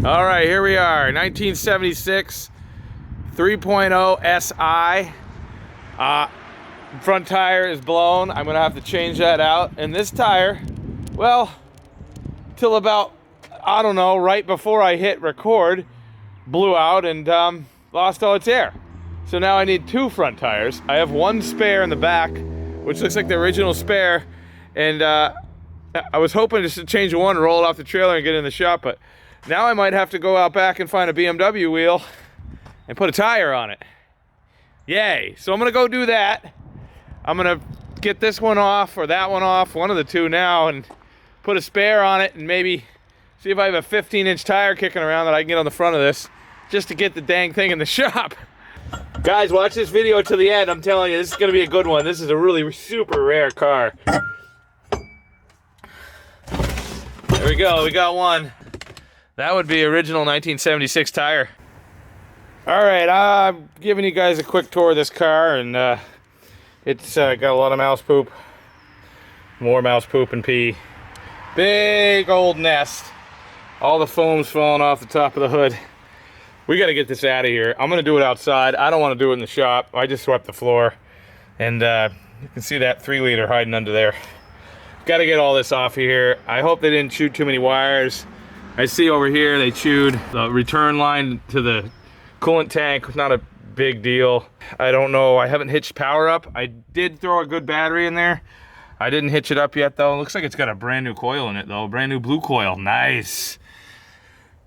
All right, here we are, 1976 3.0 SI. Front tire is blown. I'm gonna have to change that out. And this tire, well, till about, I don't know, right before I hit record, blew out and lost all its air. So now I need two front tires. I have one spare in the back, which looks like the original spare. And I was hoping just to change one, roll it off the trailer and get in the shop, but now I might have to go out back and find a BMW wheel and put a tire on it. Yay. So I'm gonna go do that. I'm gonna get this one off or that one off, one of the two now, and put a spare on it and maybe see if I have a 15-inch tire kicking around that I can get on the front of this just to get the dang thing in the shop. Guys, watch this video to the end. I'm telling you, this is gonna be a good one. This is a really super rare car. There we go, we got one. That would be original 1976 tire. All right, I'm giving you guys a quick tour of this car, and it's got a lot of mouse poop. More mouse poop and pee. Big old nest. All the foam's falling off the top of the hood. We gotta get this out of here. I'm gonna do it outside. I don't wanna do it in the shop. I just swept the floor. And you can see that 3-liter hiding under there. Gotta get all this off of here. I hope they didn't chew too many wires. I see over here they chewed the return line to the coolant tank. Not a big deal. I don't know. I haven't hitched power up. I did throw a good battery in there. I didn't hitch it up yet though. It looks like it's got a brand new coil in it though. Brand new blue coil. Nice.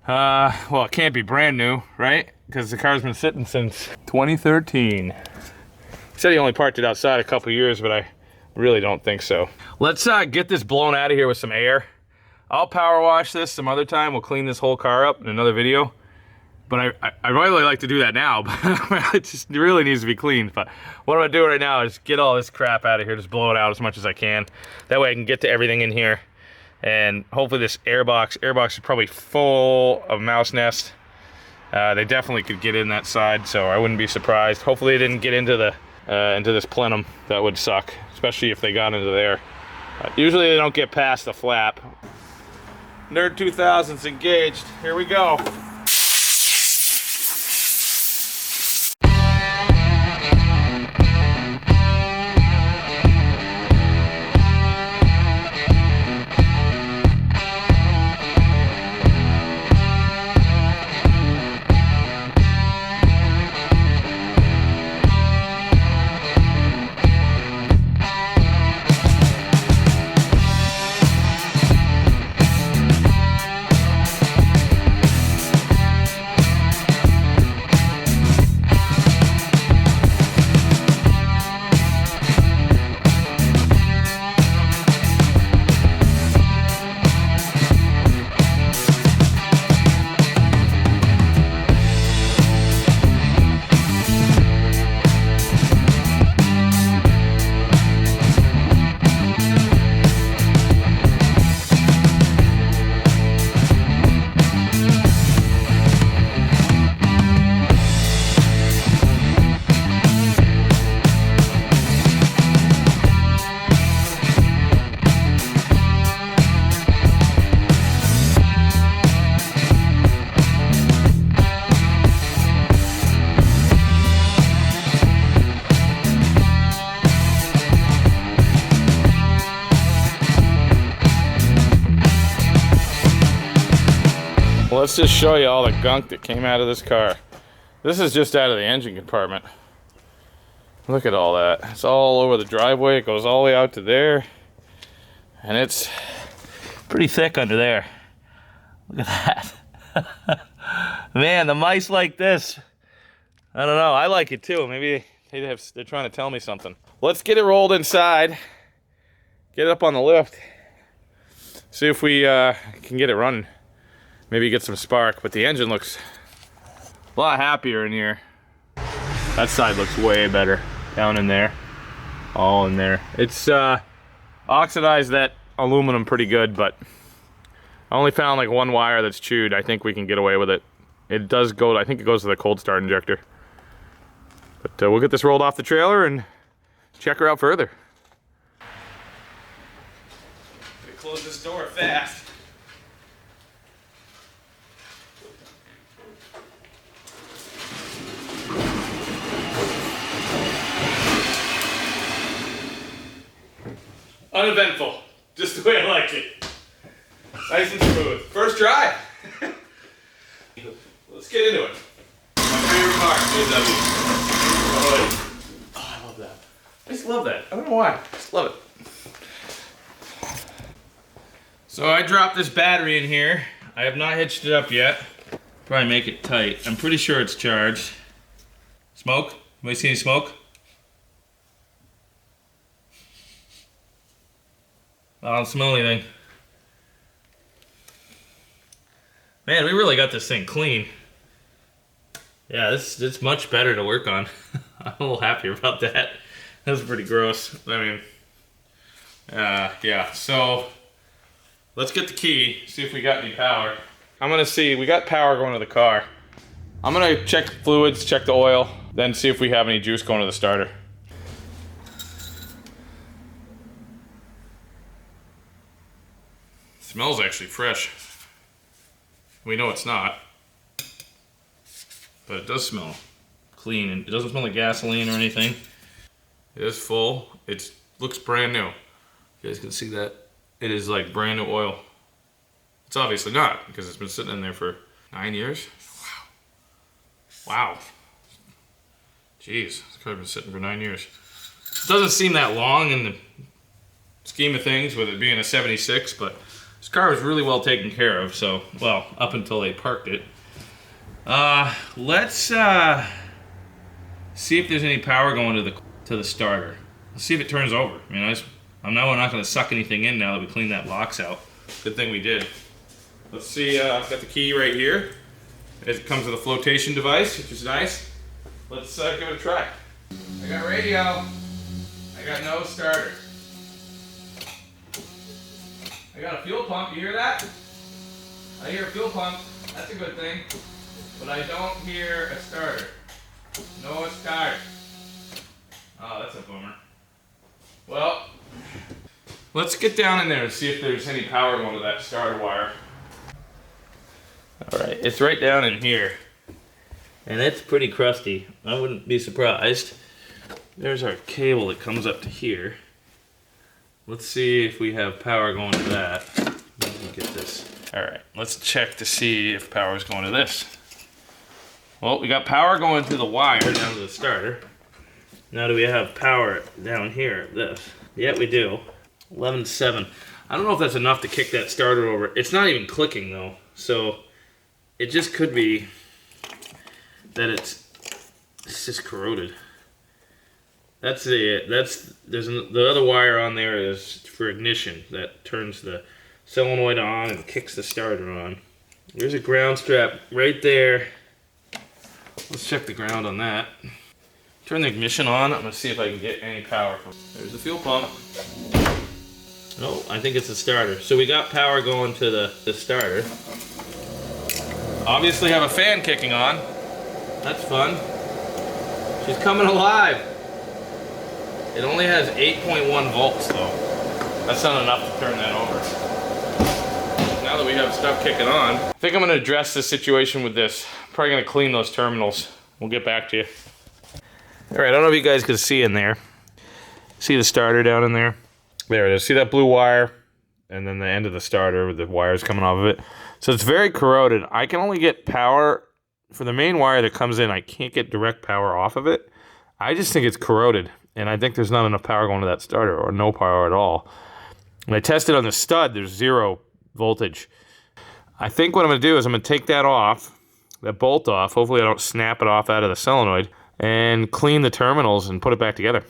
Well, it can't be brand new, right? Because the car's been sitting since 2013. He said he only parked it outside a couple years, but I really don't think so. Let's get this blown out of here with some air. I'll power wash this some other time. We'll clean this whole car up in another video. But I really like to do that now, but it just really needs to be cleaned. But what I'm gonna do right now is get all this crap out of here, just blow it out as much as I can. That way I can get to everything in here. And hopefully this airbox is probably full of mouse nests. They definitely could get in that side, so I wouldn't be surprised. Hopefully they didn't get into this plenum. That would suck, especially if they got into there. Usually they don't get past the flap. Nerd 2000's engaged. Here we go. Let's just show you all the gunk that came out of this car. This is just out of the engine compartment. Look at all that. It's all over the driveway. It goes all the way out to there. And it's pretty thick under there. Look at that. Man, the mice like this. I don't know. I like it too. Maybe they're trying to tell me something. Let's get it rolled inside. Get it up on the lift. See if we can get it running. Maybe get some spark, but the engine looks a lot happier in here. That side looks way better. Down in there. All in there. It's oxidized that aluminum pretty good, but I only found like one wire that's chewed. I think we can get away with it. It does go, I think it goes to the cold start injector. But we'll get this rolled off the trailer and check her out further. Close this door fast. Uneventful. Just the way I like it. Nice and smooth. First try. Let's get into it. My favorite car, BMW. Oh, I love that. I just love that. I don't know why. I just love it. So I dropped this battery in here. I have not hitched it up yet. Probably make it tight. I'm pretty sure it's charged. Smoke? Anybody see any smoke? I don't smell anything. Man, we really got this thing clean. Yeah, it's much better to work on. I'm a little happier about that. That was pretty gross. I mean, yeah, so let's get the key, see if we got any power. I'm gonna see, we got power going to the car. I'm gonna check the fluids, check the oil, then see if we have any juice going to the starter. Smells actually fresh. We know it's not, but it does smell clean, and it doesn't smell like gasoline or anything. It is full. It looks brand new. You guys can see that. It is like brand new oil. It's obviously not, because it's been sitting in there for 9 years. Wow. Wow. Jeez, it's probably been sitting for 9 years. It doesn't seem that long in the scheme of things with it being a 76, but this car was really well taken care of, so, well, up until they parked it. Let's see if there's any power going to the starter. Let's see if it turns over. I mean, I'm not going to suck anything in now that we cleaned that box out. Good thing we did. Let's see, I've got the key right here. It comes with a flotation device, which is nice. Let's give it a try. I got radio. I got no starter. I got a fuel pump, you hear that? I hear a fuel pump, that's a good thing. But I don't hear a starter. No start. Oh, that's a bummer. Well, let's get down in there and see if there's any power going to that starter wire. Alright, it's right down in here. And it's pretty crusty. I wouldn't be surprised. There's our cable that comes up to here. Let's see if we have power going to that. Let me get this. Alright, let's check to see if power is going to this. Well, we got power going to the wire down to the starter. Now do we have power down here, this? Yeah, we do. 11.7. I don't know if that's enough to kick that starter over. It's not even clicking though, so it just could be that it's just corroded. There's the other wire on there is for ignition that turns the solenoid on and kicks the starter on. There's a ground strap right there. Let's check the ground on that. Turn the ignition on. I'm gonna see if I can get any power from. There's the fuel pump. Oh, I think it's the starter. So we got power going to the starter. Obviously have a fan kicking on. That's fun. She's coming alive. It only has 8.1 volts though. That's not enough to turn that over. Now that we have stuff kicking on, I think I'm gonna address this situation with this. I'm probably gonna clean those terminals. We'll get back to you. All right, I don't know if you guys can see in there. See the starter down in there? There it is. See that blue wire? And then the end of the starter with the wires coming off of it. So it's very corroded. I can only get power for the main wire that comes in. I can't get direct power off of it. I just think it's corroded. And I think there's not enough power going to that starter, or no power at all. When I tested on the stud, there's 0 voltage. I think what I'm going to do is I'm going to take that off, that bolt off. Hopefully I don't snap it off out of the solenoid, and clean the terminals and put it back together.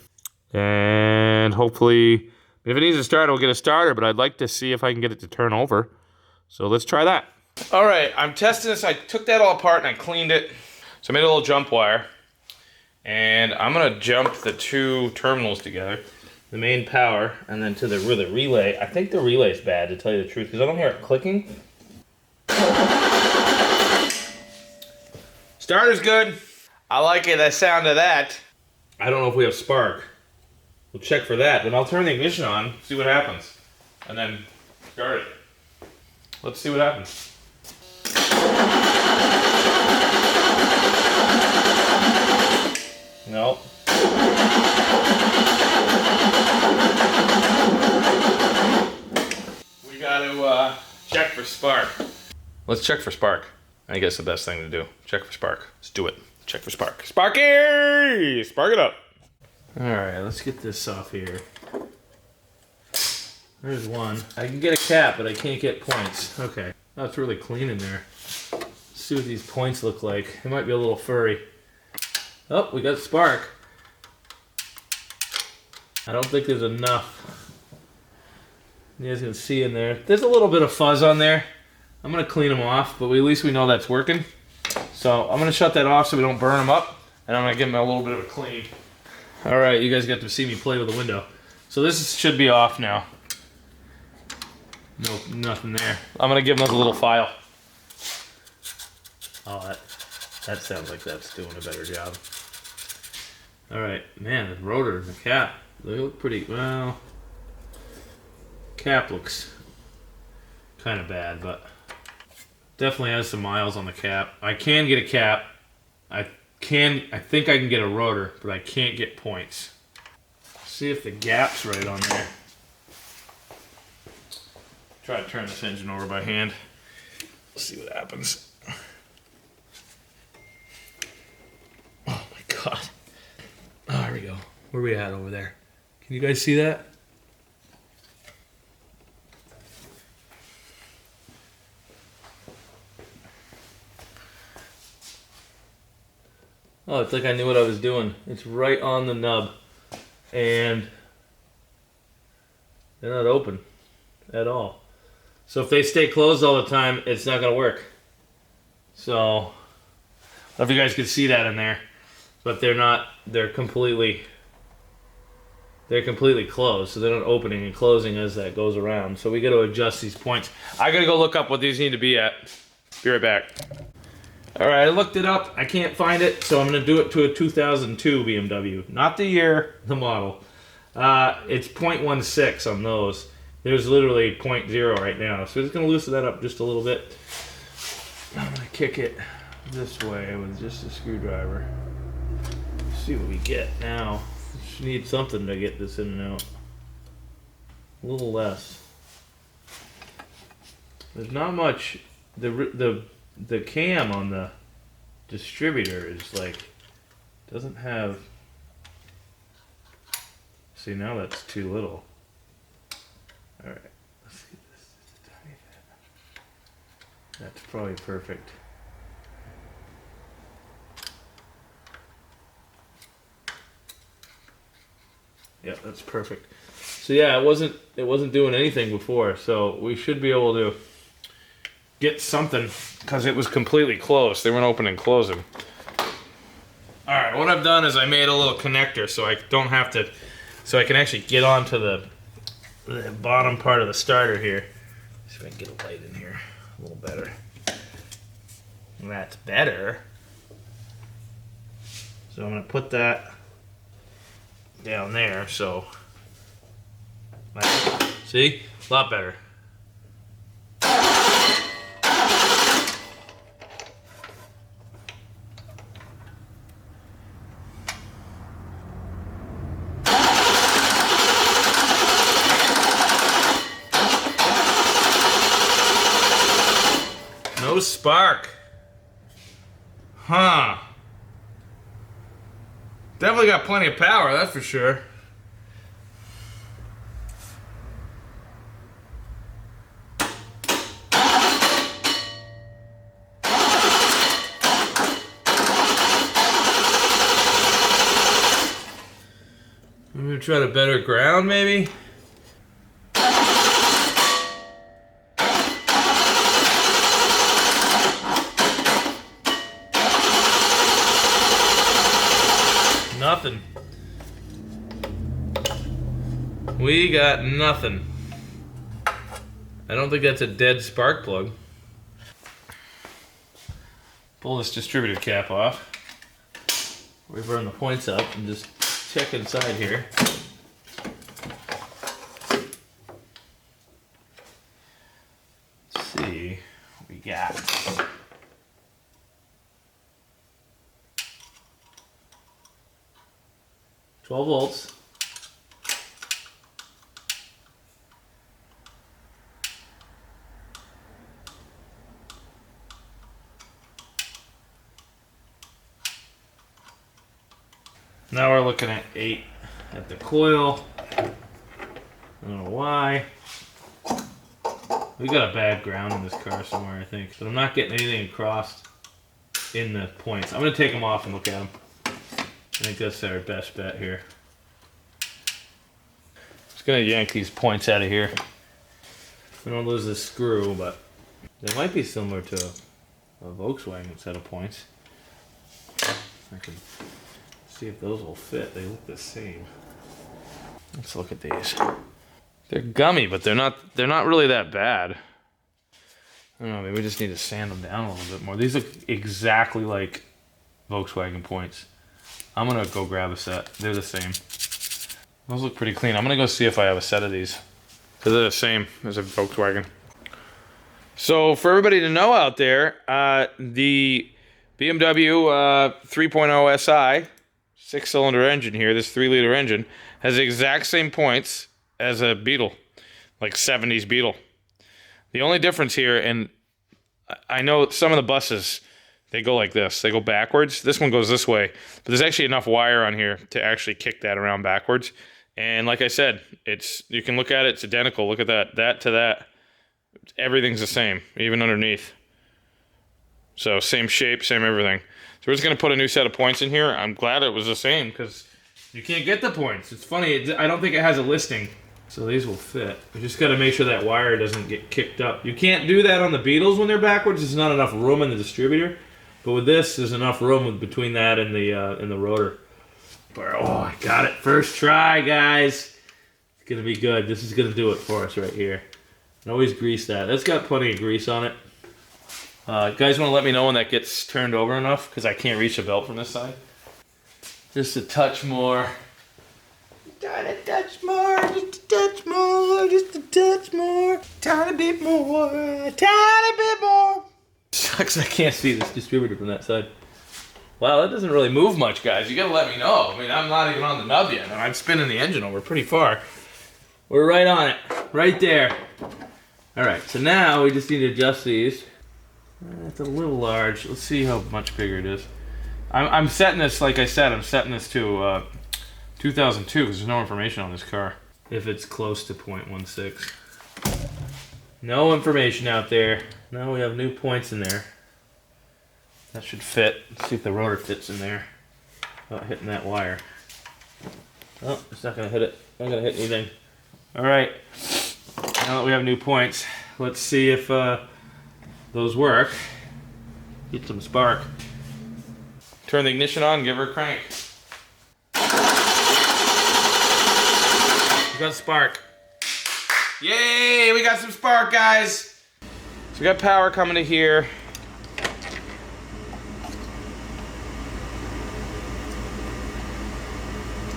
And hopefully, if it needs a starter, we'll get a starter, but I'd like to see if I can get it to turn over. So let's try that. All right, I'm testing this. I took that all apart and I cleaned it. So I made a little jump wire. And I'm gonna jump the 2 terminals together. The main power, and then to the relay. I think the relay's bad, to tell you the truth, because I don't hear it clicking. Starter's good. I like it, the sound of that. I don't know if we have spark. We'll check for that, but I'll turn the ignition on, see what happens. And then start it. Let's see what happens. Nope. to check for spark. Let's check for spark. I guess the best thing to do. Check for spark. Let's do it. Check for spark. Sparky! Spark it up. Alright, let's get this off here. There's one. I can get a cap, but I can't get points. Okay. Oh, it's really clean in there. Let's see what these points look like. It might be a little furry. Oh, we got spark. I don't think there's enough. You guys can see in there. There's a little bit of fuzz on there. I'm going to clean them off, but at least we know that's working. So I'm going to shut that off so we don't burn them up. And I'm going to give them a little bit of a clean. Alright, you guys got to see me play with the window. So this should be off now. Nope, nothing there. I'm going to give them a little file. Oh, that sounds like that's doing a better job. Alright, man, the rotor and the cap, they look pretty, well, cap looks kind of bad, but definitely has some miles on the cap. I can get a cap. I think I can get a rotor, but I can't get points. See if the gap's right on there. Try to turn this engine over by hand. Let's see what happens. Oh my God. Oh, there we go. Where are we at over there? Can you guys see that? Oh, it's like I knew what I was doing. It's right on the nub. And they're not open at all. So if they stay closed all the time, it's not going to work. So, I don't know if you guys can see that in there. But they're not, they're completely closed. So they're not opening and closing as that goes around. So we got to adjust these points. I got to go look up what these need to be at. Be right back. Alright, I looked it up. I can't find it, so I'm going to do it to a 2002 BMW. Not the year, the model. It's 0.16 on those. There's literally 0.0 right now. So we're just going to loosen that up just a little bit. I'm going to kick it this way with just a screwdriver. See what we get now. Just need something to get this in and out. A little less. There's not much. The cam on the distributor is like, doesn't have, see now that's too little. Alright, let's get this just a tiny bit. That's probably perfect. Yeah, that's perfect. So yeah, it wasn't doing anything before, so we should be able to get something, because it was completely closed. They weren't open and closing. Alright, what I've done is I made a little connector so I don't have to, so I can actually get onto the bottom part of the starter here. See if I can get a light in here a little better. And that's better. So I'm going to put that down there, so, see? A lot better. No spark. Huh. Definitely got plenty of power, that's for sure. I'm gonna try to better ground, maybe? Nothing. We got nothing. I don't think that's a dead spark plug. Pull this distributor cap off. We burn the points up and just check inside here. Let's see what we got. 12 volts. Now we're looking at 8 at the coil. I don't know why. We got a bad ground in this car somewhere, I think. But I'm not getting anything across in the points. I'm going to take them off and look at them. I think that's our best bet here. Just going to yank these points out of here. We don't lose this screw, but they might be similar to a Volkswagen set of points. I can see if those will fit. They look the same. Let's look at these. They're gummy, but they're not really that bad. I don't know, maybe we just need to sand them down a little bit more. These look exactly like Volkswagen points. I'm gonna go grab a set. They're the same. Those look pretty clean. I'm gonna go see if I have a set of these. Because they're the same as a Volkswagen. So for everybody to know out there, the BMW 3.0 SI 6-cylinder engine here, this 3-liter engine, has the exact same points as a Beetle, like 70s Beetle. The only difference here, and I know some of the buses, they go like this. They go backwards. This one goes this way. But there's actually enough wire on here to actually kick that around backwards. And like I said, you can look at it, it's identical. Look at that, that to that. Everything's the same, even underneath. So same shape, same everything. So we're just going to put a new set of points in here. I'm glad it was the same because you can't get the points. It's funny, I don't think it has a listing. So these will fit. We just got to make sure that wire doesn't get kicked up. You can't do that on the Beetles when they're backwards. There's not enough room in the distributor. But with this, there's enough room between that and the rotor. But, oh, I got it. First try, guys. It's going to be good. This is going to do it for us right here. And always grease that. That's got plenty of grease on it. Guys want to let me know when that gets turned over enough because I can't reach the belt from this side. Just a touch more. Just a touch more, just a touch more, just a touch more. Tiny bit more, tiny bit more. Sucks I can't see this distributor from that side. Wow, that doesn't really move much, guys. You gotta let me know. I mean, I'm not even on the nub yet, and I'm spinning the engine over pretty far. We're right on it, right there. All right, so now we just need to adjust these. It's a little large. Let's see how much bigger it is. I'm setting this, like I said, I'm setting this to 2002 because there's no information on this car. If it's close to 0.16. No information out there. Now we have new points in there. That should fit. Let's see if the rotor fits in there without hitting that wire. Oh, it's not going to hit it. Not going to hit anything. Alright. Now that we have new points, let's see if those work. Get some spark. Turn the ignition on, give her a crank. We got spark. Yay, we got some spark, guys. So we got power coming to here.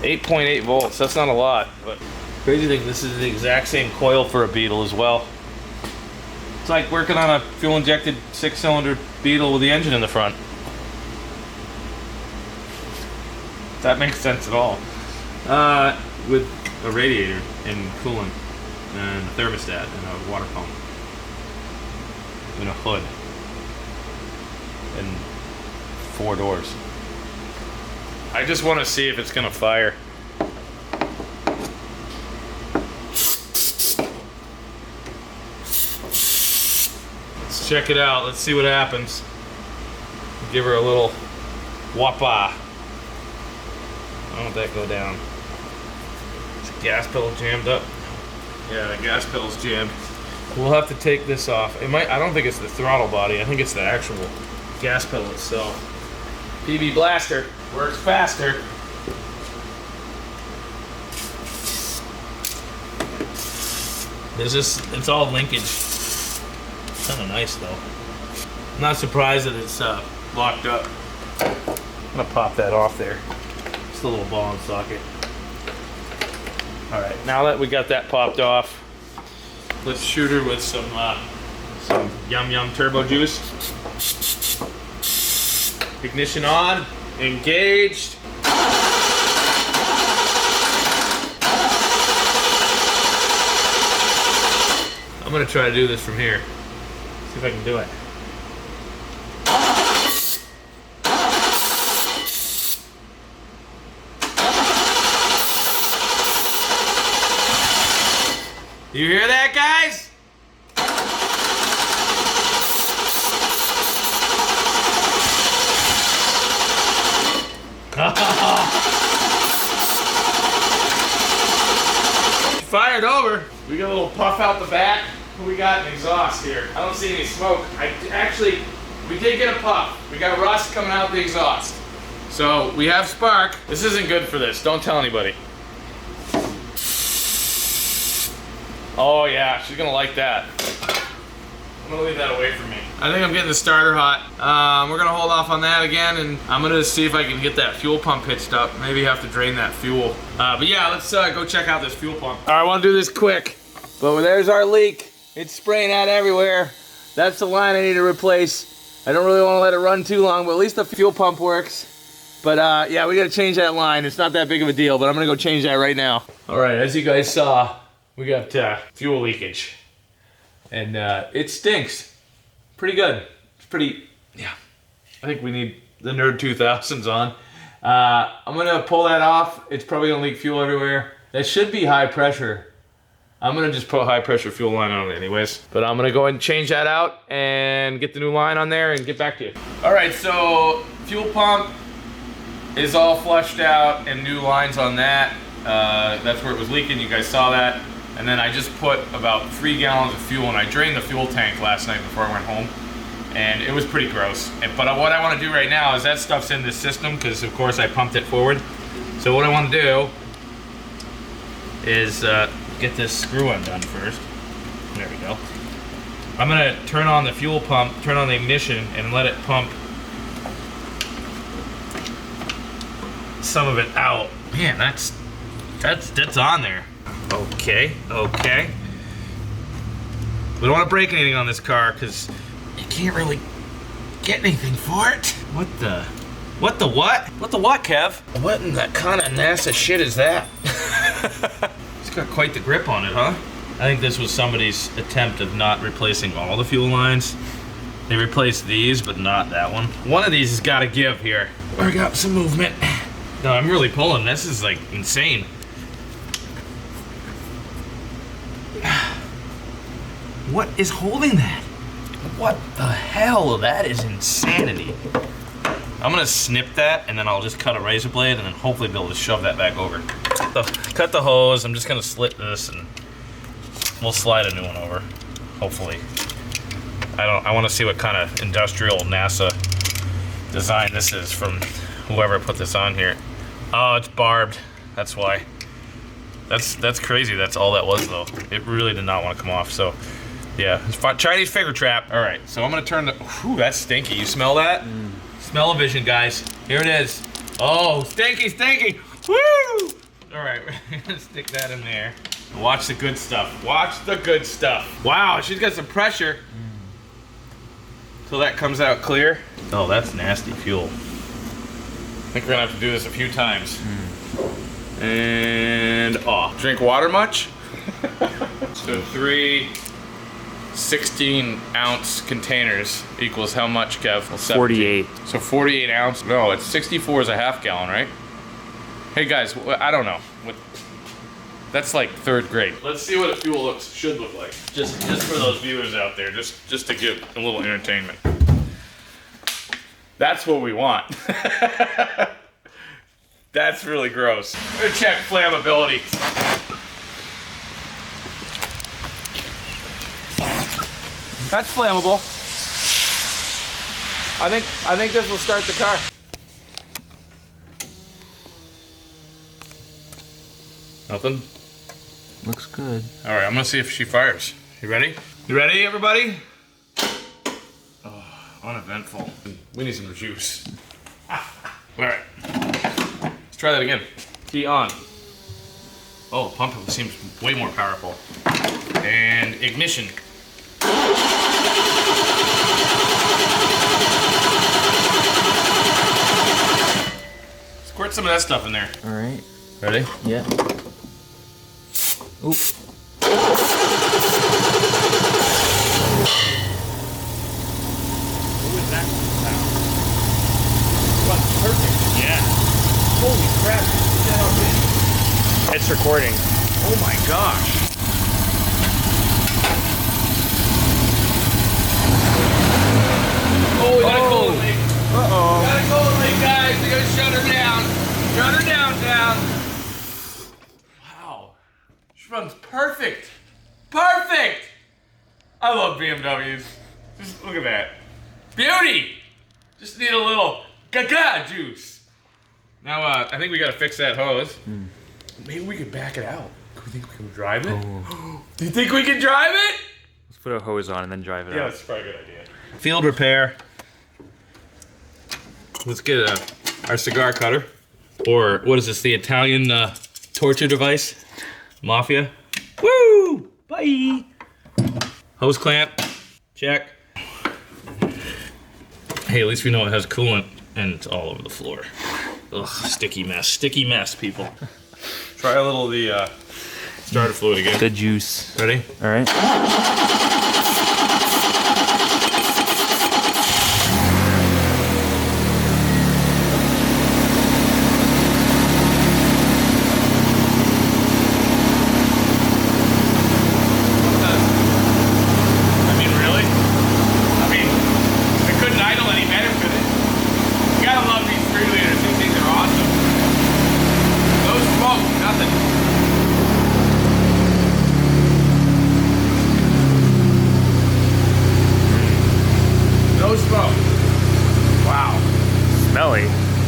.8 volts, that's not a lot, but crazy thing, this is the exact same coil for a Beetle as well. It's like working on a fuel-injected 6-cylinder Beetle with the engine in the front. If that makes sense at all. With a radiator and coolant and a thermostat and a water pump and a hood and 4 doors. I just want to see if it's gonna fire. Let's check it out. Let's see what happens. Give her a little whoppa. I want that to go down. Is the gas pedal jammed up? Yeah, the gas pedal's jammed. We'll have to take this off. It might. I don't think it's the throttle body. I think it's the actual gas pedal itself. PB Blaster works faster. It's all linkage. Kind of nice though. I'm not surprised that it's locked up. I'm gonna pop that off there. Just a little ball and socket. All right, now that we got that popped off, let's shoot her with some Yum Yum turbo juice. Ignition on, engaged. I'm gonna try to do this from here. See if I can do it. You hear that, guys? Fired over. We got a little puff out the back. We got an exhaust here. I don't see any smoke. We did get a puff. We got rust coming out the exhaust. So we have spark. This isn't good for this. Don't tell anybody. Oh yeah, she's gonna like that. I'm gonna leave that away from me. I think I'm getting the starter hot. We're gonna hold off on that again, and I'm gonna see if I can get that fuel pump hitched up. Maybe have to drain that fuel. But yeah, let's go check out this fuel pump. All right, I wanna do this quick. But there's our leak. It's spraying out everywhere. That's the line I need to replace. I don't really wanna let it run too long, but at least the fuel pump works. But yeah, we gotta change that line. It's not that big of a deal, but I'm gonna go change that right now. All right, as you guys saw, we got fuel leakage. And it stinks. Pretty good. It's pretty, yeah. I think we need the Nerd 2000s on. I'm gonna pull that off. It's probably gonna leak fuel everywhere. That should be high pressure. I'm gonna just put high pressure fuel line on it anyways. But I'm gonna go ahead and change that out and get the new line on there and get back to you. All right, so fuel pump is all flushed out and new lines on that. That's where it was leaking, you guys saw that. And then I just put about 3 gallons of fuel, and I drained the fuel tank last night before I went home. And it was pretty gross. But what I want to do right now is that stuff's in this system, because of course I pumped it forward. So what I want to do is get this screw undone first. There we go. I'm gonna turn on the fuel pump, turn on the ignition, and let it pump some of it out. Man, that's on there. Okay. We don't want to break anything on this car because you can't really get anything for it. What the what, Kev? What in the kind of NASA shit is that? It's got quite the grip on it, huh? I think this was somebody's attempt of not replacing all the fuel lines. They replaced these, but not that one. One of these has got to give here. I got some movement. No, I'm really pulling. This is like insane. What is holding that? What the hell? That is insanity. I'm gonna snip that and then I'll just cut a razor blade and then hopefully be able to shove that back over. Cut the hose. I'm just gonna slit this and we'll slide a new one over. Hopefully. I want to see what kind of industrial NASA design this is from whoever put this on here. Oh, it's barbed. That's why. That's crazy. That's all that was though. It really did not want to come off. So. Yeah, it's Chinese finger trap. All right, so I'm gonna turn the, whew, that's stinky. You smell that? Smell-o vision, guys. Here it is. Oh, stinky. Woo! All right, we're gonna stick that in there. Watch the good stuff. Watch the good stuff. Wow, she's got some pressure. So that comes out clear. Oh, that's nasty fuel. I think we're gonna have to do this a few times. And off. Drink water much? So 3 16-ounce containers equals how much, Kev? 48. So 48 ounce. No, it's 64 is a half gallon, right? Hey guys, I don't know. That's like 3rd grade. Let's see what a fuel should look like. Just for those viewers out there, just to give a little entertainment. That's what we want. That's really gross. We're gonna check flammability. That's flammable. I think this will start the car. Nothing? Looks good. All right, I'm gonna see if she fires. You ready? You ready, everybody? Oh, uneventful. We need some juice. All right, let's try that again. Key on. Oh, the pump seems way more powerful. And ignition. Squirt some of that stuff in there. All right. Ready? Yeah. Oop. What was that sound? What? Perfect. Yeah. Holy crap. Look at how big. It's recording. Oh my gosh. I love BMWs. Just look at that. Beauty! Just need a little gaga juice. Now, I think we gotta fix that hose. Maybe we could back it out. Do you think we can drive it? Oh. Do you think we can drive it? Let's put a hose on and then drive it out. Yeah, that's probably a good idea. Field repair. Let's get our cigar cutter. Or, what is this, the Italian torture device? Mafia. Woo! Bye! Hose clamp. Check. Hey, at least we know it has coolant and it's all over the floor. Ugh, sticky mess, people. Try a little of the starter fluid again. The juice. Ready? All right.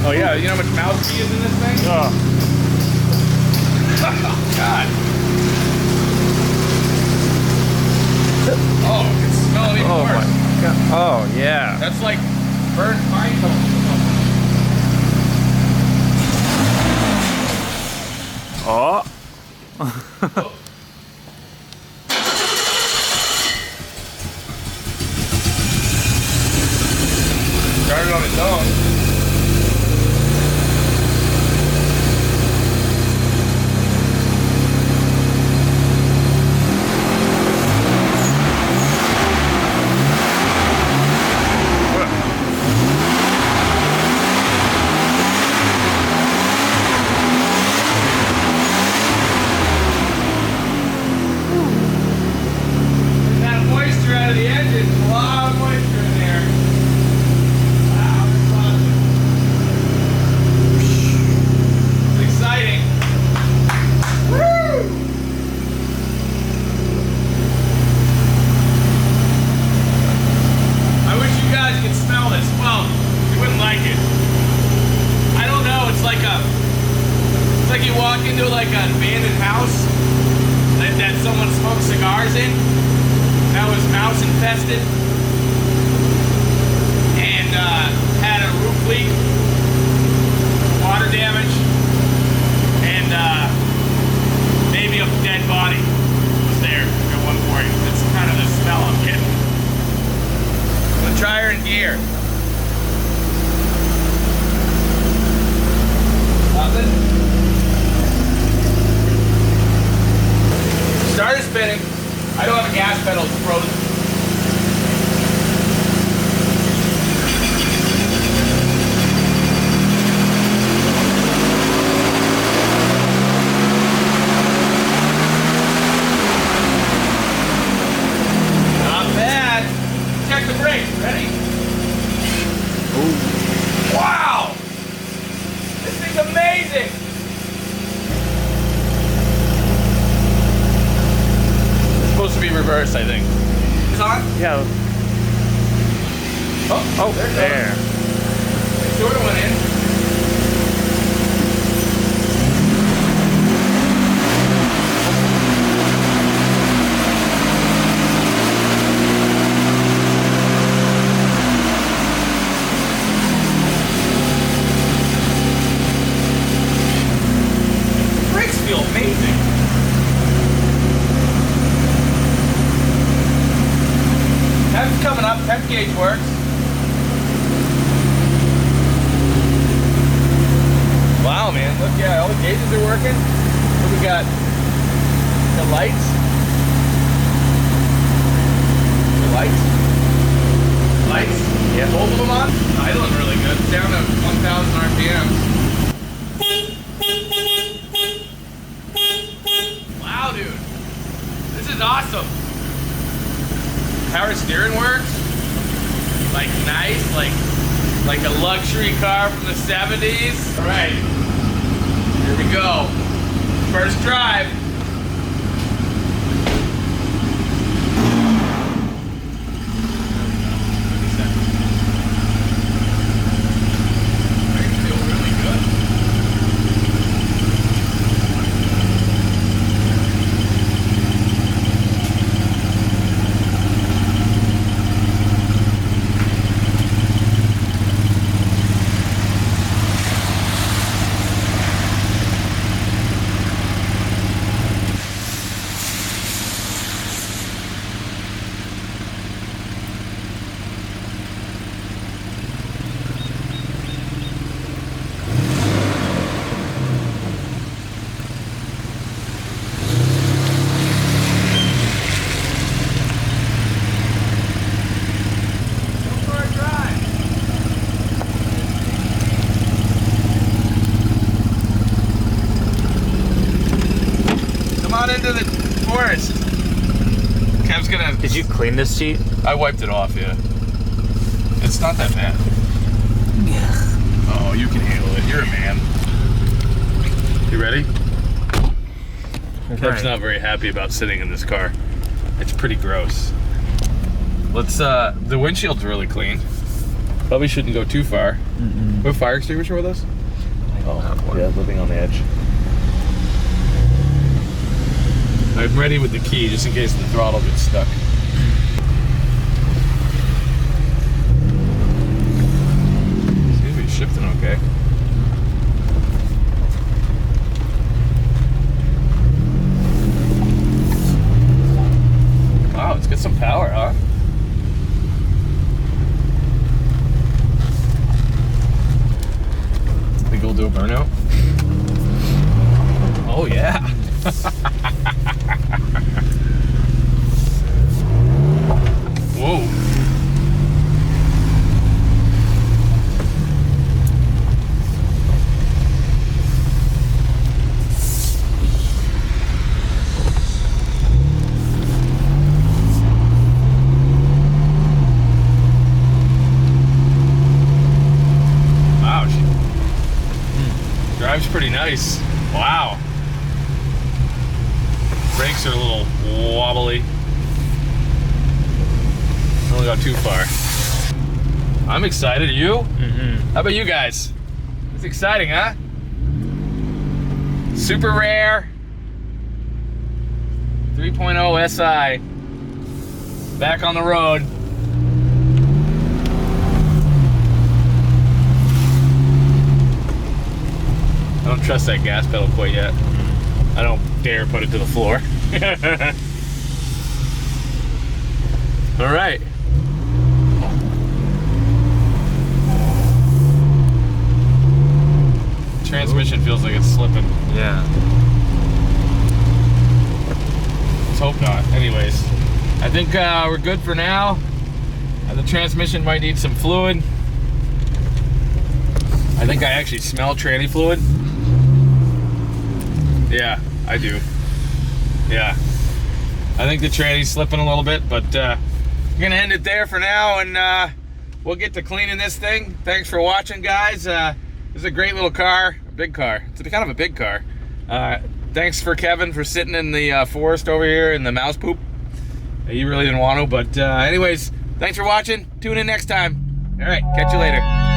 Oh yeah, you know how much mouse pee is in this thing? Oh. Oh God. Oh, it's smelling even worse. My God. Oh yeah. That's like burnt pine cones. Oh. Started on its own. Into like an abandoned house that someone smoked cigars in that was mouse infested and had a roof leak, water damage, and maybe a dead body was there at one point. That's kind of the smell I'm getting. I'm gonna try her in gear. Nothing. Started spinning. I don't have a gas pedal, it's frozen. Not bad. Check the brakes. Ready? Ooh. Wow! This thing's amazing! Supposed to be reversed, I think. It's on? Yeah. Oh, there. It sort of went in. The brakes feel amazing. Temp's coming up, temp gauge works. Wow, man, look, yeah, all the gauges are working. What we got? The lights. The lights. Lights? Yeah. Both of them on? Idling really good. It's down to 1,000 RPMs. Wow, dude. This is awesome. Power steering works, like nice, like a luxury car from the 70s. All right, here we go. First drive. into the forest. Kev's gonna... Did you clean this seat? I wiped it off, yeah. It's not that bad. Oh, you can handle it. You're a man. You ready? Kev's not very happy about sitting in this car. It's pretty gross. Let's, the windshield's really clean. Probably shouldn't go too far. We have a fire extinguisher with us? Oh, yeah, living on the edge. I'm ready with the key just in case the throttle gets stuck. Seems to be shifting okay. Wow, it's got some power, huh? Think we'll do a burnout? Oh yeah. Whoa. Wow. Drives pretty nice. Wow. Brakes are a little wobbly. Only got too far. I'm excited. You? How about you guys? It's exciting, huh? Super rare. 3.0 SI. Back on the road. I don't trust that gas pedal quite yet. I don't dare put it to the floor. All right. Transmission feels like it's slipping. Yeah. Let's hope not. Anyways, I think we're good for now. The transmission might need some fluid. I think I actually smell tranny fluid. Yeah, I do. Yeah. I think the tranny's slipping a little bit, but I'm gonna end it there for now, and we'll get to cleaning this thing. Thanks for watching, guys. This is a great little car, a big car. It's kind of a big car. Thanks for Kevin for sitting in the forest over here in the mouse poop. He really didn't want to, but anyways, thanks for watching. Tune in next time. All right, catch you later.